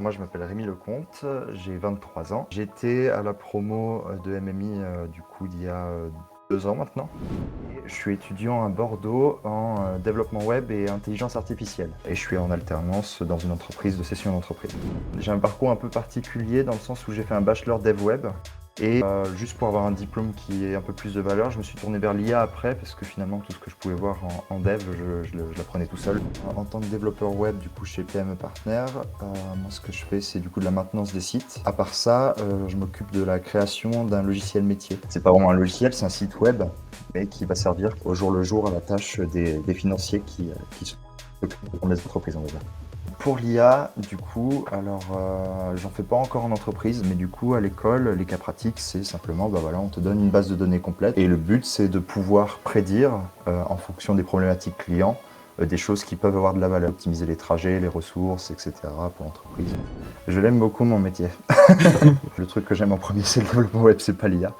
Moi, je m'appelle Rémi Lecomte, j'ai 23 ans. J'étais à la promo de MMI du coup d'il y a 2 ans maintenant. Et je suis étudiant à Bordeaux en développement web et intelligence artificielle. Et je suis en alternance dans une entreprise de session d'entreprise. J'ai un parcours un peu particulier dans le sens où j'ai fait un bachelor dev web. Et juste pour avoir un diplôme qui ait un peu plus de valeur, je me suis tourné vers l'IA après parce que finalement tout ce que je pouvais voir en dev, je l'apprenais tout seul. En tant que développeur web du coup chez PME Partner, moi ce que je fais c'est du coup de la maintenance des sites. À part ça, je m'occupe de la création d'un logiciel métier. C'est pas vraiment un logiciel, c'est un site web, mais qui va servir au jour le jour à la tâche des financiers qui s'occupent des entreprises, on va dire. Pour l'IA, du coup, alors j'en fais pas encore en entreprise, mais du coup à l'école, les cas pratiques, c'est simplement, bah voilà, on te donne une base de données complète et le but c'est de pouvoir prédire, en fonction des problématiques clients, des choses qui peuvent avoir de la valeur, optimiser les trajets, les ressources, etc. pour l'entreprise. Je l'aime beaucoup mon métier. Le truc que j'aime en premier, c'est le développement web, c'est pas l'IA.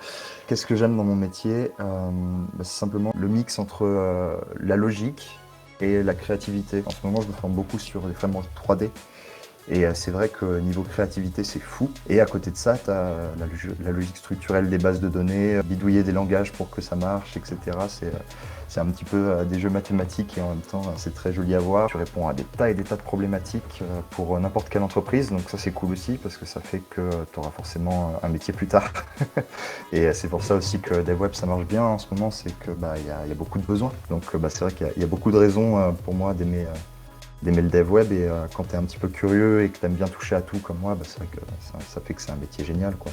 Qu'est-ce que j'aime dans mon métier? C'est simplement le mix entre la logique et la créativité. En ce moment, je me forme beaucoup sur les frameworks 3D. Et c'est vrai que niveau créativité, c'est fou. Et à côté de ça, tu as la logique structurelle des bases de données, bidouiller des langages pour que ça marche, etc. C'est un petit peu des jeux mathématiques et en même temps, c'est très joli à voir. Tu réponds à des tas et des tas de problématiques pour n'importe quelle entreprise. Donc ça, c'est cool aussi parce que ça fait que tu auras forcément un métier plus tard. Et c'est pour ça aussi que DevWeb, ça marche bien en ce moment, c'est que y a beaucoup de besoins. Donc c'est vrai qu'il y a beaucoup de raisons pour moi d'aimer le dev web et quand tu es un petit peu curieux et que tu aimes bien toucher à tout comme moi, c'est vrai que ça fait que c'est un métier génial, quoi.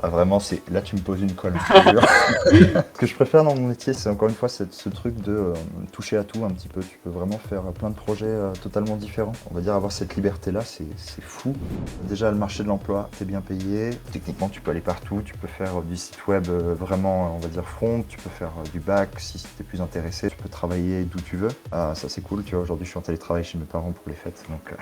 Ah, vraiment, là tu me poses une colle, je te jure. Ce que je préfère dans mon métier, c'est encore une fois ce truc de toucher à tout un petit peu. Tu peux vraiment faire plein de projets totalement différents. On va dire avoir cette liberté-là, c'est fou. Déjà, le marché de l'emploi, t'es bien payé. Techniquement, tu peux aller partout. Tu peux faire du site web vraiment, on va dire front. Tu peux faire du back si t'es plus intéressé. Tu peux travailler d'où tu veux. Ah, ça, c'est cool. Tu vois, aujourd'hui, je suis en télétravail chez mes parents pour les fêtes, donc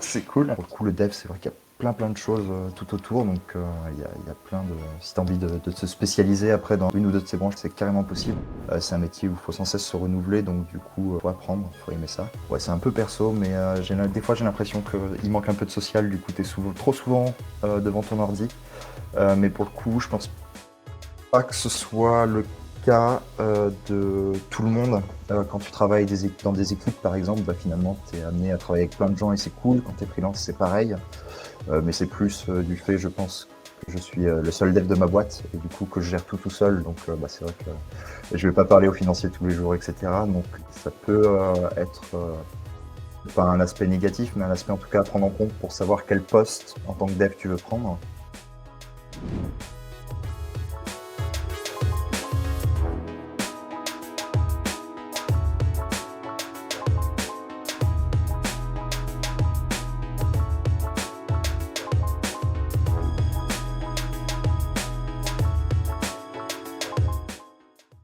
c'est cool. Pour le coup, le dev, c'est vrai qu'il y a plein de choses tout autour, donc il y a plein de... Si tu as envie de se spécialiser après dans une ou deux de ces branches, c'est carrément possible. C'est un métier où il faut sans cesse se renouveler, donc du coup, faut apprendre, faut aimer ça. Ouais, c'est un peu perso, mais des fois j'ai l'impression qu'il manque un peu de social, du coup t'es trop souvent devant ton ordi. Mais pour le coup, je pense pas que ce soit le cas de tout le monde. Quand tu travailles dans des équipes, par exemple, finalement, tu es amené à travailler avec plein de gens et c'est cool. Quand tu es freelance, c'est pareil. Mais c'est plus du fait, je pense, que je suis le seul dev de ma boîte et du coup que je gère tout seul. Donc c'est vrai que je vais pas parler aux financiers tous les jours, etc. Donc ça peut être pas un aspect négatif, mais un aspect en tout cas à prendre en compte pour savoir quel poste en tant que dev tu veux prendre.